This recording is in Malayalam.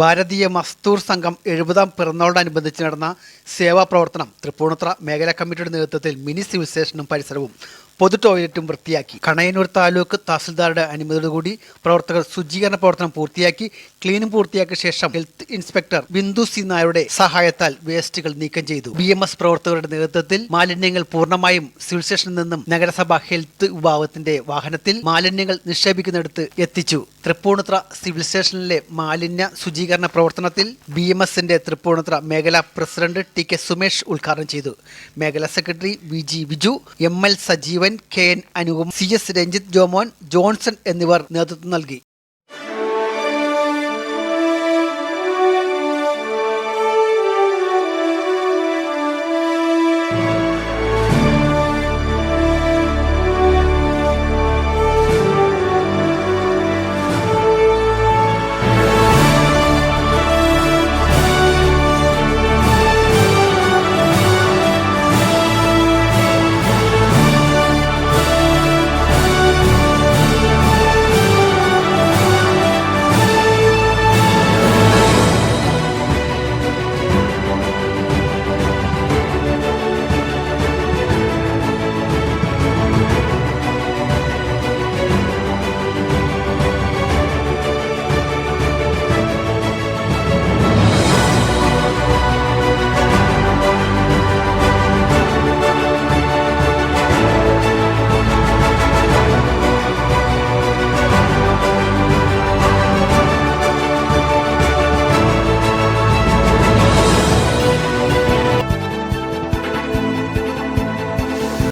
ഭാരതീയ മസ്ദൂർ സംഘം 70-ാം പിറന്നാളോടനുബന്ധിച്ച് നടന്ന സേവാ പ്രവർത്തനം തൃപ്പൂണിത്തുറ മേഖലാ കമ്മിറ്റിയുടെ നേതൃത്വത്തിൽ മിനി സിവിൽ സ്റ്റേഷനും പരിസരവും പൊതു ടോയ്ലറ്റും വൃത്തിയാക്കി. കണയന്നൂർ താലൂക്ക് തഹസിൽദാരുടെ അനുമതിയോടുകൂടി പ്രവർത്തകർ ശുചീകരണ പ്രവർത്തനം പൂർത്തിയാക്കി. ക്ലീനിംഗ് പൂർത്തിയാക്കിയ ശേഷം ഹെൽത്ത് ഇൻസ്പെക്ടർ ബിന്ദു സി നായരുടെ സഹായത്താൽ വേസ്റ്റുകൾ നീക്കം ചെയ്തു. BMS പ്രവർത്തകരുടെ നേതൃത്വത്തിൽ മാലിന്യങ്ങൾ പൂർണ്ണമായും സിവിൽ സ്റ്റേഷനിൽ നിന്നും നഗരസഭ ഹെൽത്ത് വിഭാഗത്തിന്റെ വാഹനത്തിൽ മാലിന്യങ്ങൾ നിക്ഷേപിക്കുന്നിടത്ത് എത്തിച്ചു. തൃപ്പൂണിത്തുറ സിവിൽ സ്റ്റേഷനിലെ മാലിന്യ ശുചീകരണ പ്രവർത്തനത്തിൽ BMSന്റെ തൃപ്പൂണിത്തുറ മേഖലാ പ്രസിഡന്റ് TK സുമേഷ് ഉദ്ഘാടനം ചെയ്തു. മേഖലാ secretary VG Viju, ML Sajeevan, KN അനുകും, CS Ranjith Jomon, Johnson എന്നിവർ നേതൃത്വം നൽകി.